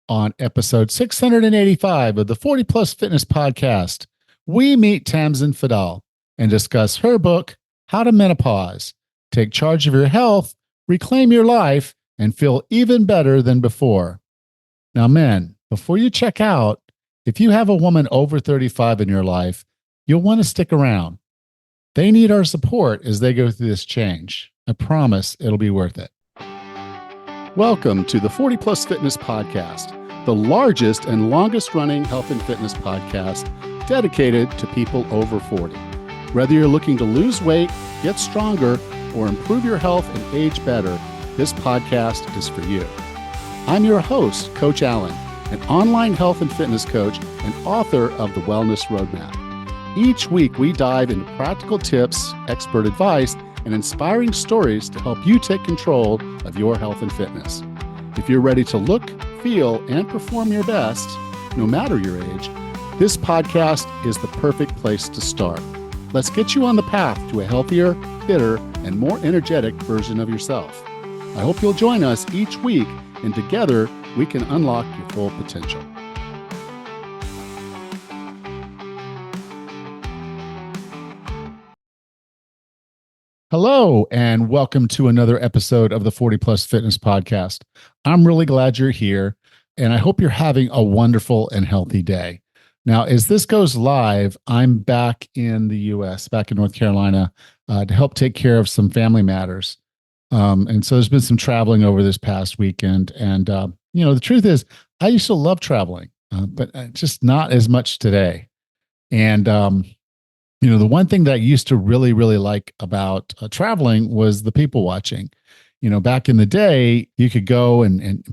On episode 685 of the 40 Plus Fitness Podcast, we meet Tamsen Fadal and discuss her book, How to Menopause, Take Charge of Your Health, Reclaim Your Life, and Feel Even Better Than Before. Now, men, before you check out, if you have a woman over 35 in your life, you'll want to stick around. They need our support as they go through this change. I promise it'll be worth it. Welcome to the 40 Plus Fitness Podcast, the largest and longest running health and fitness podcast dedicated to people over 40. Whether you're looking to lose weight, get stronger, or improve your health and age better, this podcast is for you. I'm your host, Coach Allen, an online health and fitness coach and author of The Wellness Roadmap. Each week, we dive into practical tips, expert advice, and inspiring stories to help you take control of your health and fitness. If you're ready to look, feel, and perform your best, no matter your age, this podcast is the perfect place to start. Let's get you on the path to a healthier, fitter, and more energetic version of yourself. I hope you'll join us each week, and together we can unlock your full potential. Hello, and welcome to another episode of the 40 Plus Fitness Podcast. I'm really glad you're here, and I hope you're having a wonderful and healthy day. Now, as this goes live, I'm back in the U.S., back in North Carolina, to help take care of some family matters. And so there's been some traveling over this past weekend. And, the truth is, I used to love traveling, but just not as much today. And, the one thing that I used to really, really like about traveling was the people watching. Back in the day, you could go and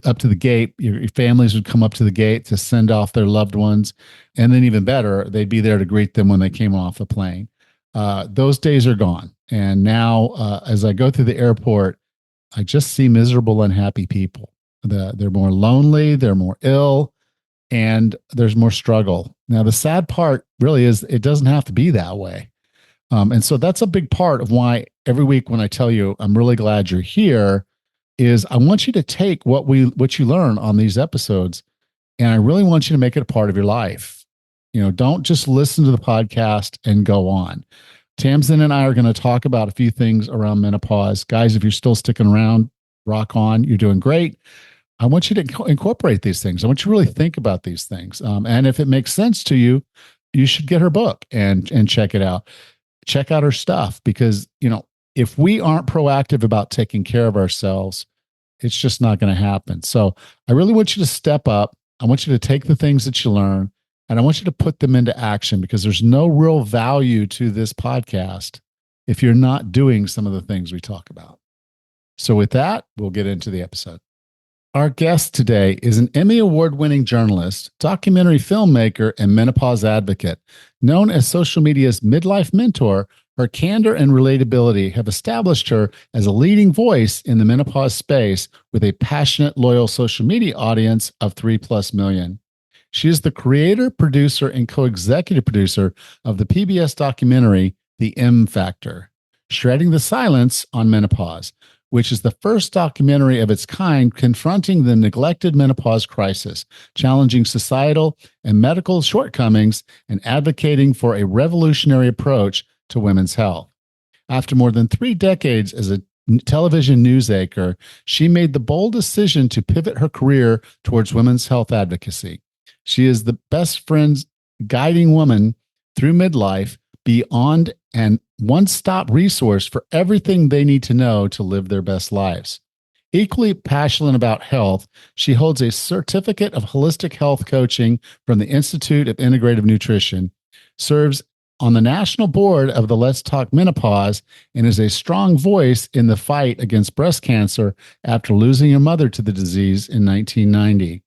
up to the gate. Your families would come up to the gate to send off their loved ones. And then even better, they'd be there to greet them when they came off the plane. Those days are gone. And now, as I go through the airport, I just see miserable, unhappy people. They're more lonely, they're more ill, and there's more struggle. Now, the sad part really is it doesn't have to be that way. And so that's a big part of why every week when I tell you I'm really glad you're here is I want you to take what you learn on these episodes, and I really want you to make it a part of your life. Don't just listen to the podcast and go on. Tamsen and I are going to talk about a few things around menopause. Guys, if you're still sticking around, rock on. You're doing great. I want you to incorporate these things. I want you to really think about these things. And if it makes sense to you, you should get her book and check it out. Check out her stuff because, if we aren't proactive about taking care of ourselves, it's just not going to happen. So I really want you to step up. I want you to take the things that you learn and I want you to put them into action because there's no real value to this podcast if you're not doing some of the things we talk about. So with that, we'll get into the episode. Our guest today is an Emmy Award-winning journalist, documentary filmmaker, and menopause advocate. Known as social media's midlife mentor, her candor and relatability have established her as a leading voice in the menopause space with a passionate, loyal social media audience of 3+ million. She is the creator, producer, and co-executive producer of the PBS documentary, The M Factor, Shredding the Silence on Menopause, which is the first documentary of its kind confronting the neglected menopause crisis, challenging societal and medical shortcomings, and advocating for a revolutionary approach to women's health. After more than 3 decades as a television news anchor, she made the bold decision to pivot her career towards women's health advocacy. She is the best friend's guiding woman through midlife, beyond and one-stop resource for everything they need to know to live their best lives. Equally passionate about health, she holds a certificate of holistic health coaching from the Institute of Integrative Nutrition, serves on the national board of the Let's Talk Menopause, and is a strong voice in the fight against breast cancer after losing her mother to the disease in 1990.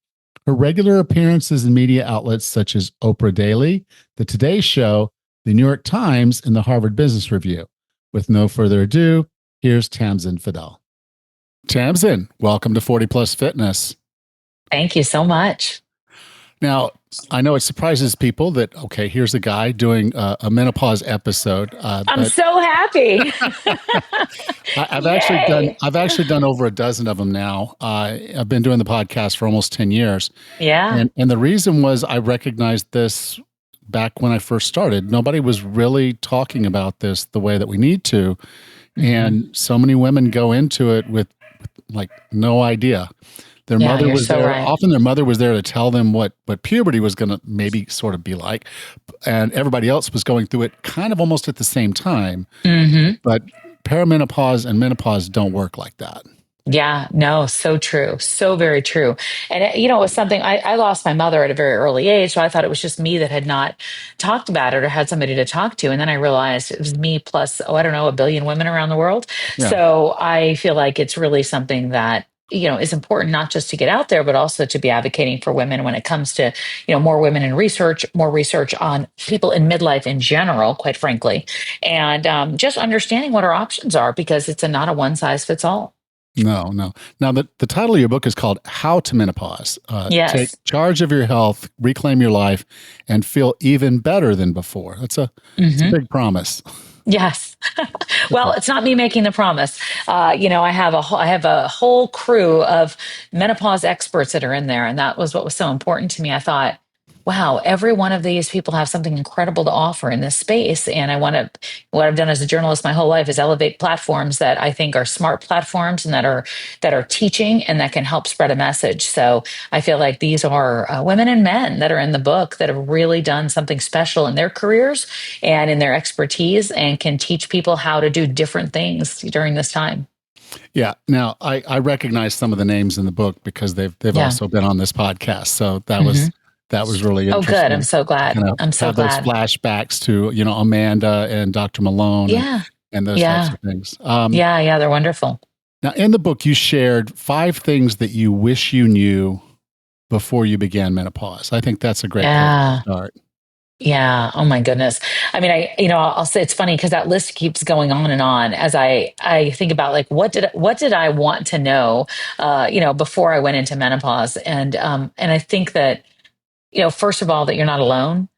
Her regular appearances in media outlets such as Oprah Daily, The Today Show, the New York Times, and the Harvard Business Review. With no further ado, here's Tamsen Fadal. Tamsen, welcome to 40 Plus Fitness. Thank you so much. Now, I know it surprises people that, okay, here's a guy doing a menopause episode, I'm but so happy. Yay. I've actually done over a dozen of them now. I've been doing the podcast for almost 10 years. Yeah. And the reason was I recognized this back when I first started. Nobody was really talking about this the way that we need to. Hmm. And so many women go into it with like no idea. Their Yeah, mother you're was so there. right. Often their mother was there to tell them what puberty was going to maybe sort of be like. And everybody else was going through it kind of almost at the same time. Hmm. But perimenopause and menopause don't work like that. Yeah, no, so true. So very true. And, it was something I lost my mother at a very early age. So I thought it was just me that had not talked about it or had somebody to talk to. And then I realized it was me plus, I don't know, a billion women around the world. Yeah. So I feel like it's really something that, is important not just to get out there, but also to be advocating for women when it comes to, more women in research, more research on people in midlife in general, quite frankly, and just understanding what our options are because it's not a one size fits all. No, no. Now, the title of your book is called How to Menopause. Take Yes. charge of your health, reclaim your life, and feel even better than before. It's a Hmm. big promise. Yes. Well, it's not me making the promise. I have a whole crew of menopause experts that are in there, and that was what was so important to me. I thought, wow, every one of these people have something incredible to offer in this space, and what I've done as a journalist my whole life is elevate platforms that I think are smart platforms and that are teaching and that can help spread a message. So I feel like these are women and men that are in the book that have really done something special in their careers and in their expertise and can teach people how to do different things during this time. Yeah. Now, I recognize some of the names in the book because they've Yeah. also been on this podcast. So Hmm. that was really Oh, good. I'm interesting so to glad. kind of I'm so have those glad. flashbacks to, Amanda and Dr. Malone Yeah. and those types Yeah. of things. Yeah. Yeah. They're wonderful. Now, in the book, you shared 5 things that you wish you knew before you began menopause. I think that's a great place to Yeah. start. Yeah. Oh my goodness. I mean, I'll say it's funny because that list keeps going on as I think about like, what did I want to know, before I went into menopause. And I think that, first of all, that you're not alone.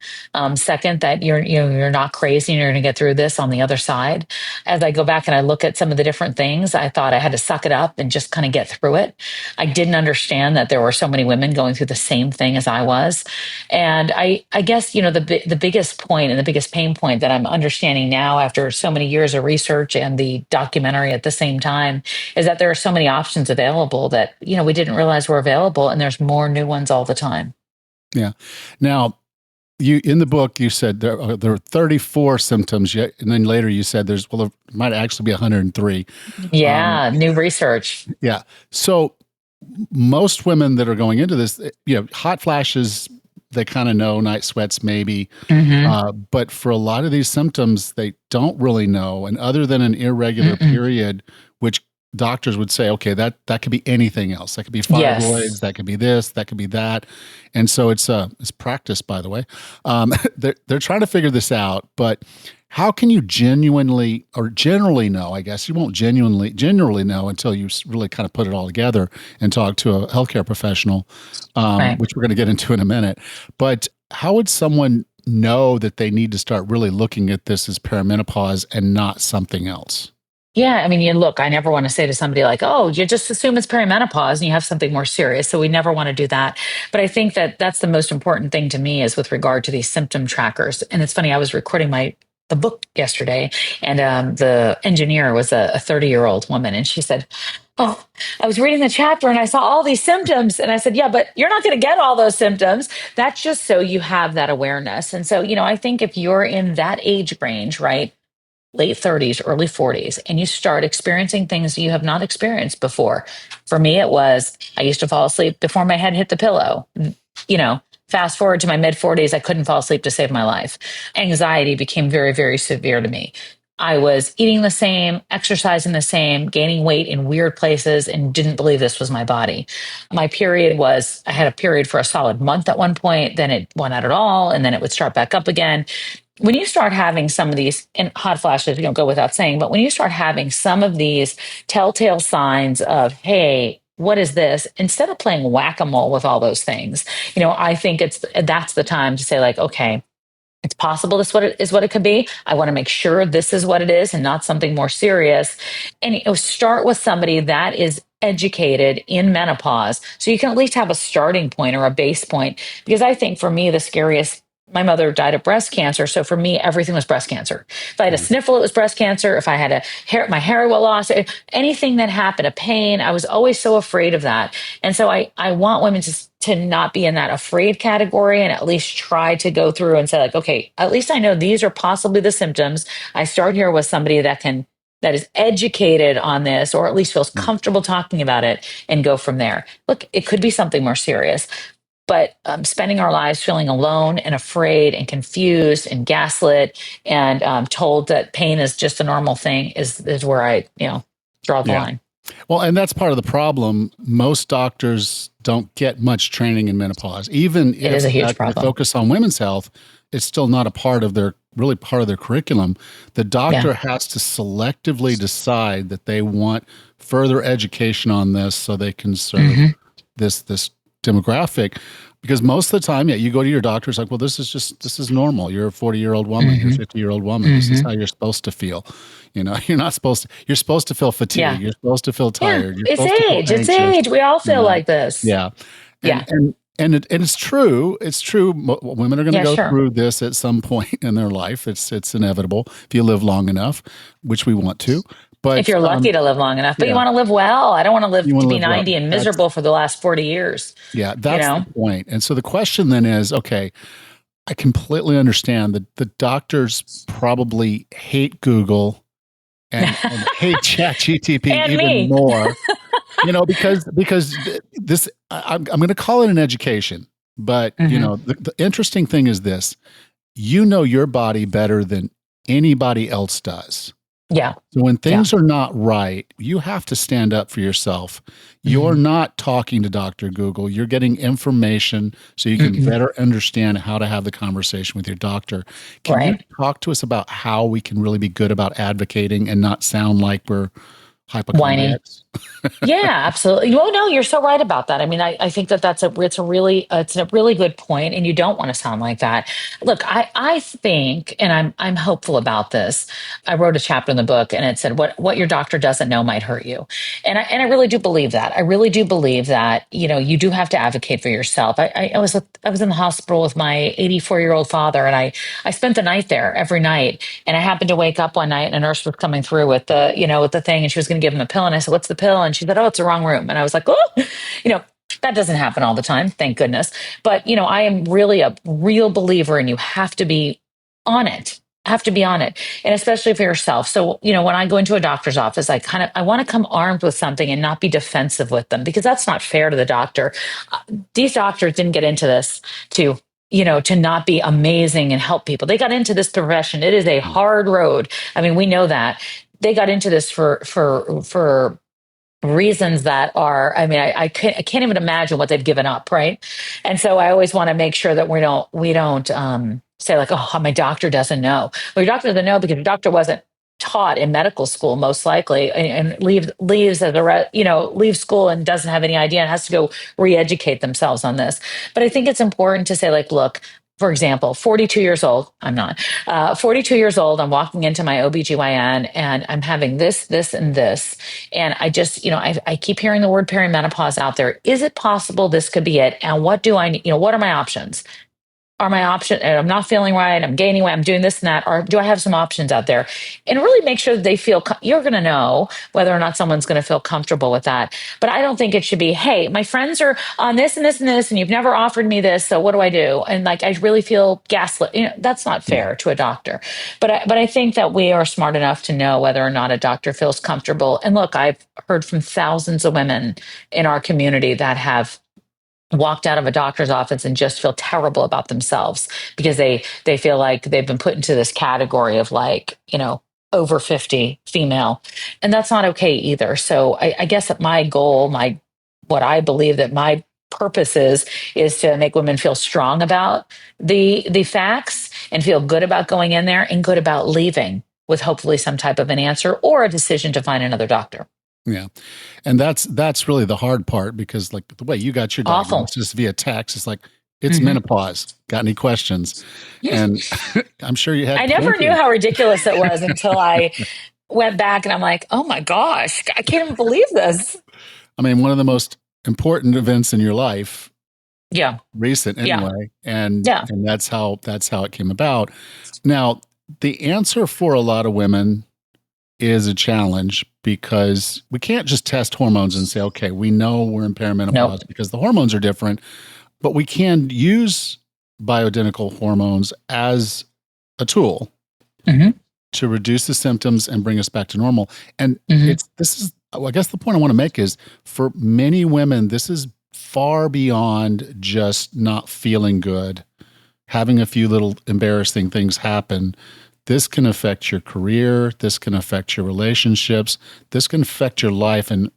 Second, that you're not crazy and you're going to get through this on the other side. As I go back and I look at some of the different things, I thought I had to suck it up and just kind of get through it. I didn't understand that there were so many women going through the same thing as I was. And I guess, the biggest point and the biggest pain point that I'm understanding now after so many years of research and the documentary at the same time is that there are so many options available that, we didn't realize were available. And there's more new ones all the time. Yeah. Now, you in the book you said there are 34 symptoms, yet, and then later you said there might actually be 103. Um, Yeah, new research. yeah. So most women that are going into this, hot flashes, they kind of know, night sweats maybe, Hmm. but for a lot of these symptoms, they don't really know. And other than an irregular Mm-mm. period, which doctors would say, okay, that could be anything else. That could be fibroids, Yes. that could be this, that could be that. And so it's practice, by the way. They're trying to figure this out, but how can you genuinely or generally know? I guess you won't generally know until you really kind of put it all together and talk to a healthcare professional, Right. which we're going to get into in a minute. But how would someone know that they need to start really looking at this as perimenopause and not something else? Yeah, I mean, look, I never want to say to somebody like, "Oh, you just assume it's perimenopause and you have something more serious." So we never want to do that. But I think that that's the most important thing to me is with regard to these symptom trackers. And it's funny, I was recording the book yesterday, and the engineer was a 30-year-old woman, and she said, "Oh, I was reading the chapter and I saw all these symptoms." And I said, "Yeah, but you're not going to get all those symptoms. That's just so you have that awareness." And so, I think if you're in that age range, right? Late 30s, early 40s, and you start experiencing things you have not experienced before. For me, it was I used to fall asleep before my head hit the pillow. You know, Fast forward to my mid 40s, I couldn't fall asleep to save my life. Anxiety became very, very severe to me. I was eating the same, exercising the same, gaining weight in weird places, and didn't believe this was my body. I had a period for a solid month at one point, then it went out at all, and then it would start back up again. When you start having some of these, and hot flashes, go without saying, but when you start having some of these telltale signs of, hey, what is this? Instead of playing whack-a-mole with all those things, I think that's the time to say like, okay, it's possible this is what it could be. I want to make sure this is what it is and not something more serious. And start with somebody that is educated in menopause. So you can at least have a starting point or a base point. Because I think for me, the scariest, my mother died of breast cancer. So for me, everything was breast cancer. If I had a sniffle, it was breast cancer. If I had my hair loss, anything that happened, a pain, I was always so afraid of that. And so I want women to not be in that afraid category and at least try to go through and say like, okay, at least I know these are possibly the symptoms. I start here with somebody that is educated on this, or at least feels comfortable talking about it, and go from there. Look, it could be something more serious, but spending our lives feeling alone and afraid and confused and gaslit and told that pain is just a normal thing is where I, draw the line. Well, and that's part of the problem. Most doctors don't get much training in menopause. Even it is a huge problem. They focus on women's health, it's still not a part of their curriculum. The doctor has to selectively decide that they want further education on this so they can serve this demographic. Because most of the time, you go to your doctor, it's like, well, this is normal. You're a 40-year-old woman, you're a 50-year-old woman. This is how you're supposed to feel. You're supposed to feel fatigued. You're supposed to feel tired. You're it's age. We all feel like this. And it's true. It's true. Women are going to go through this at some point in their life. It's inevitable if you live long enough, which we want to. But if you're lucky to live long enough, but you want to live well. I don't want to live to be 90 and miserable for the last 40 years. Yeah, that's the point. And so the question then is, okay, I completely understand that the doctors probably hate Google and hate ChatGPT even more. Because this, I'm going to call it an education. But the interesting thing is this: your body better than anybody else does. Yeah. So when things are not right, you have to stand up for yourself. You're not talking to Dr. Google. You're getting information so you can better understand how to have the conversation with your doctor. Can you talk to us about how we can really be good about advocating and not sound like we're hypochondriacs? Yeah, absolutely. Well, no, you're so right about that. I mean, I think it's a really good point, and you don't want to sound like that. Look, I think, and I'm hopeful about this. I wrote a chapter in the book, and it said what your doctor doesn't know might hurt you, and I really do believe that. I really do believe that you do have to advocate for yourself. I was in the hospital with my 84-year-old father, and I spent the night there every night, and I happened to wake up one night, and a nurse was coming through with the thing, and she was going to give him a pill, and I said, "What's the pill?" And she said, "Oh, it's the wrong room." And I was like, "Oh, that doesn't happen all the time, thank goodness." But I am really a real believer, and you have to be on it. Have to be on it, and especially for yourself. So, when I go into a doctor's office, I want to come armed with something and not be defensive with them, because that's not fair to the doctor. These doctors didn't get into this to not be amazing and help people. They got into this profession. It is a hard road. I mean, we know that. They got into this for reasons that are, I mean, I can't even imagine what they've given up, right? And so I always want to make sure that we don't say like, "Oh, my doctor doesn't know." Well, your doctor doesn't know because your doctor wasn't taught in medical school, most likely, and leaves school and doesn't have any idea and has to go re-educate themselves on this. But I think it's important to say like, look, for example, 42 years old, I'm not, 42 years old, I'm walking into my OBGYN and I'm having this, and this. And I just, I keep hearing the word perimenopause out there. Is it possible this could be it? And what do I need? What are my options? And I'm not feeling right, I'm gaining weight, I'm doing this and that, or do I have some options out there? And really make sure that they feel, you're going to know whether or not someone's going to feel comfortable with that. But I don't think it should be, "Hey, my friends are on this and this and this, and you've never offered me this, so what do I do?" And like, I really feel gaslit. That's not fair to a doctor. But I think that we are smart enough to know whether or not a doctor feels comfortable. And look, I've heard from thousands of women in our community that have walked out of a doctor's office and just feel terrible about themselves because they feel like they've been put into this category of like, over 50 female. And that's not okay either. So I guess that my goal, what I believe that my purpose is to make women feel strong about the facts and feel good about going in there and good about leaving with hopefully some type of an answer or a decision to find another doctor. Yeah. And that's really the hard part because like the way you got your Awful. diagnosis via text, it's like, it's Hmm. menopause. Got any questions? And I'm sure you I had never knew plenty. how ridiculous it was until I went back and I'm like, oh my gosh, I can't even believe this. I mean, one of the most important events in your life, Yeah. recent Yeah. anyway, and Yeah. that's how it came about. Now, the answer for a lot of women is a challenge because we can't just test hormones and say, okay, we know we're in perimenopause Nope. because the hormones are different, but we can use bioidentical hormones as a tool Hmm. to reduce the symptoms and bring us back to normal. And Hmm. it's this is well, I guess the point I want to make is for many women, this is far beyond just not feeling good, having a few little embarrassing things happen. This can affect your career. This can affect your relationships. This can affect your life in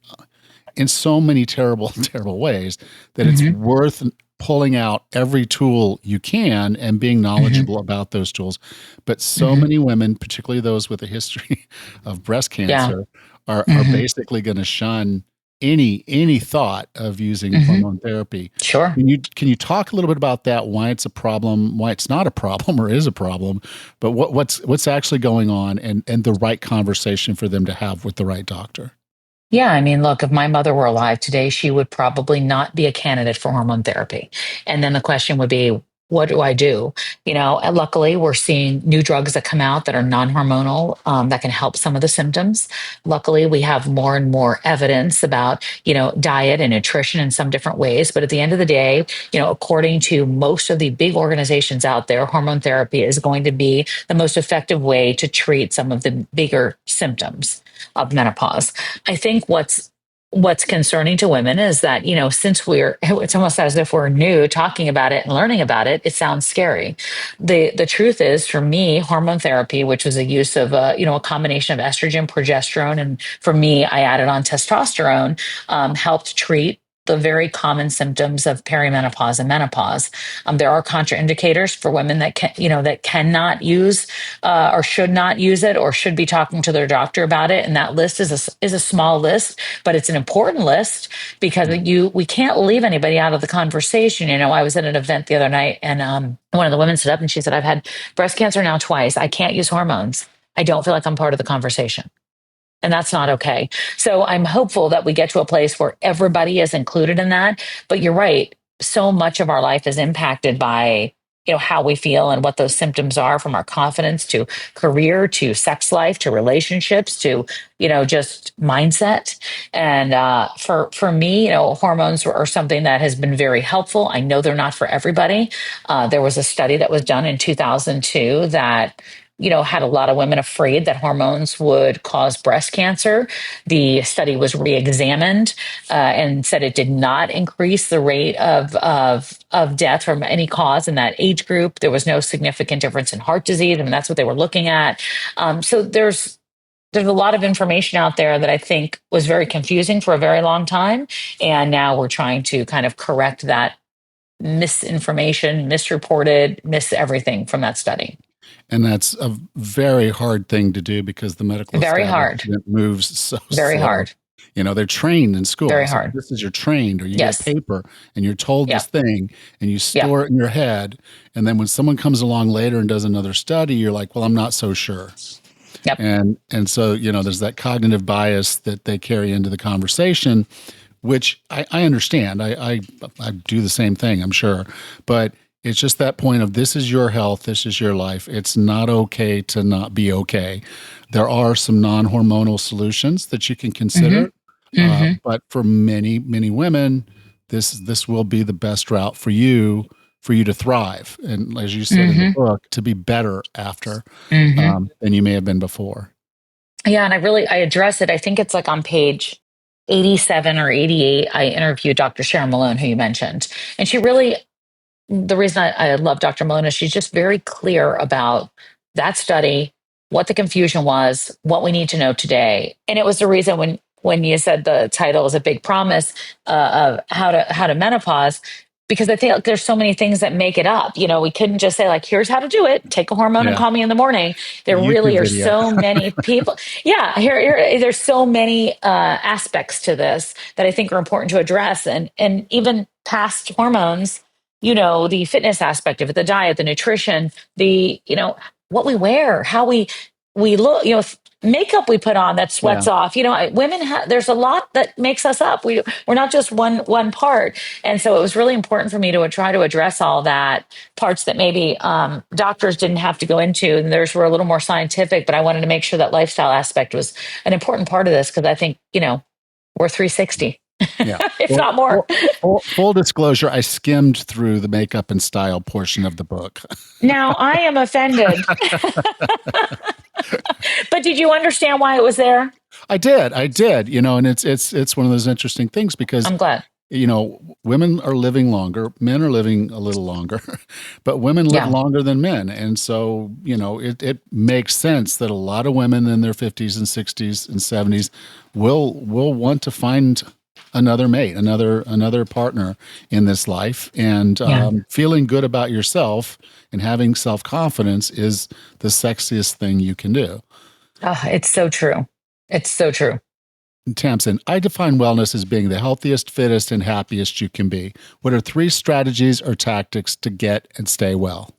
so many terrible, terrible ways that it's Hmm. worth pulling out every tool you can and being Hmm. knowledgeable about those tools. But so Hmm. many women, particularly those with a history of breast Yeah. cancer, are Hmm. basically going to shun any thought of using Hmm. hormone therapy. Sure. Can you talk a little bit about that? Why it's a problem? Why it's not a problem or is a problem? But what's actually going on and the right conversation for them to have with the right doctor. Yeah, I mean, look, if my mother were alive today, she would probably not be a candidate for hormone therapy. And then the question would be, what do I do? And luckily, we're seeing new drugs that come out that are non-hormonal, that can help some of the symptoms. Luckily, we have more and more evidence about, diet and nutrition in some different ways. But at the end of the day, according to most of the big organizations out there, hormone therapy is going to be the most effective way to treat some of the bigger symptoms of menopause. I think what's concerning to women is that, since it's almost as if we're new talking about it and learning about it, it sounds scary. The truth is, for me, hormone therapy, which was a use of a combination of estrogen, progesterone, and for me, I added on testosterone, helped treat the very common symptoms of perimenopause and menopause. There are contraindicators for women that cannot use or should not use it, or should be talking to their doctor about it. And that list is a small list, but it's an important list because we can't leave anybody out of the conversation. I was at an event the other night, and one of the women stood up and she said, "I've had breast cancer now twice. I can't use hormones. I don't feel like I'm part of the conversation." And that's not okay. So I'm hopeful that we get to a place where everybody is included in that. But you're right. So much of our life is impacted by, how we feel and what those symptoms are, from our confidence to career to sex life to relationships to, just mindset. And for me, hormones are something that has been very helpful. I know they're not for everybody. There was a study that was done in 2002 that had a lot of women afraid that hormones would cause breast cancer. The study was re-examined and said it did not increase the rate of death from any cause in that age group. There was no significant difference in heart disease, and that's what they were looking at. So there's a lot of information out there that I think was very confusing for a very long time, and now we're trying to kind of correct that misinformation, misreported, miss everything from that study. And that's a very hard thing to do because the medical Very hard. establishment moves so Very slow. hard. They're trained in school. Very It's like, hard. this is you're trained, or you get Yes. paper and you're told Yeah. this thing and you Yeah. store it in your head. And then when someone comes along later and does another study, you're like, well, I'm not so sure. Yep. And so, there's that cognitive bias that they carry into the conversation, which I understand. I do the same thing, I'm sure. But it's just that point of, this is your health, this is your life. It's not okay to not be okay. There are some non-hormonal solutions that you can Hmm. consider, Hmm. but for many many women, this will be the best route for you to thrive, and as you said in the Hmm. book, to be better after Hmm. than you may have been before. Yeah. And I address it. I think it's like on page 87 or 88. I interviewed Dr. Sharon Malone, who you mentioned. And the reason I love Dr. Malone is she's just very clear about that study, what the confusion was, what we need to know today. And it was the reason when you said the title is a big promise of how to menopause. because I think there's so many things that make it up. We couldn't just say like, here's how to do it. Take a hormone and Yeah. call me in the morning. There really YouTube are video. so many people. Yeah, there's so many aspects to this that I think are important to address, and even past hormones. The fitness aspect of it, the diet, the nutrition, the what we wear, how we look. Makeup we put on that sweats Yeah. off. Women there's a lot that makes us up. We're not just one part. And so it was really important for me to try to address all that, parts that maybe doctors didn't have to go into, and theirs were a little more scientific. But I wanted to make sure that lifestyle aspect was an important part of this, because I think we're 360, Yeah. if not more. Full disclosure, I skimmed through the makeup and style portion of the book. Now I am offended. But did you understand why it was there? I did, and it's one of those interesting things because I'm glad. Women are living longer, men are living a little longer, but women live Yeah. longer than men. And so, it makes sense that a lot of women in their 50s and 60s and 70s will want to find another mate, another partner in this life. And feeling good about yourself and having self-confidence is the sexiest thing you can do. Oh, it's so true. It's so true. Tamsen, I define wellness as being the healthiest, fittest, and happiest you can be. What are 3 strategies or tactics to get and stay well?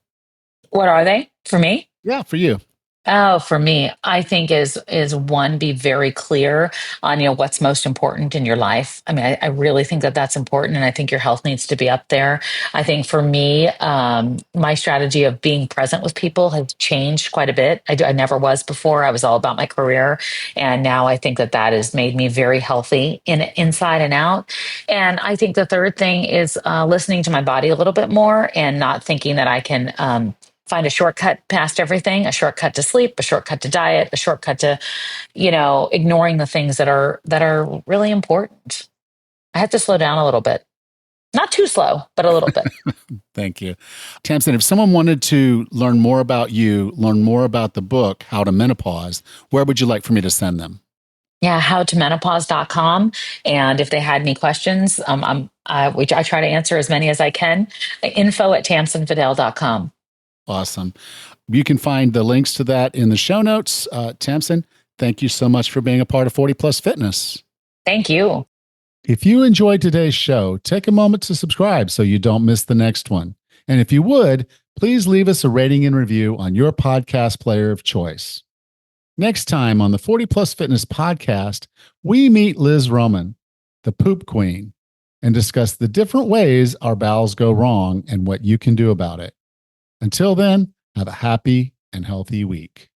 What are they for me? Yeah, for you. Oh, for me, I think is one, be very clear on what's most important in your life. I mean, I really think that that's important, and I think your health needs to be up there. I think for me, my strategy of being present with people has changed quite a bit. I never was before. I was all about my career, and now I think that has made me very healthy inside and out. And I think the third thing is listening to my body a little bit more, and not thinking that I can find a shortcut past everything, a shortcut to sleep, a shortcut to diet, a shortcut to, ignoring the things that are really important. I have to slow down a little bit. Not too slow, but a little bit. Thank you. Tamsen, if someone wanted to learn more about you, learn more about the book, How to Menopause, where would you like for me to send them? Yeah, howtomenopause.com. And if they had any questions, which I try to answer as many as I can, info@tamsenfadal.com. Awesome. You can find the links to that in the show notes. Tamsen, thank you so much for being a part of 40 Plus Fitness. Thank you. If you enjoyed today's show, take a moment to subscribe so you don't miss the next one. And if you would, please leave us a rating and review on your podcast player of choice. Next time on the 40 Plus Fitness podcast, we meet Liz Roman, the poop queen, and discuss the different ways our bowels go wrong and what you can do about it. Until then, have a happy and healthy week.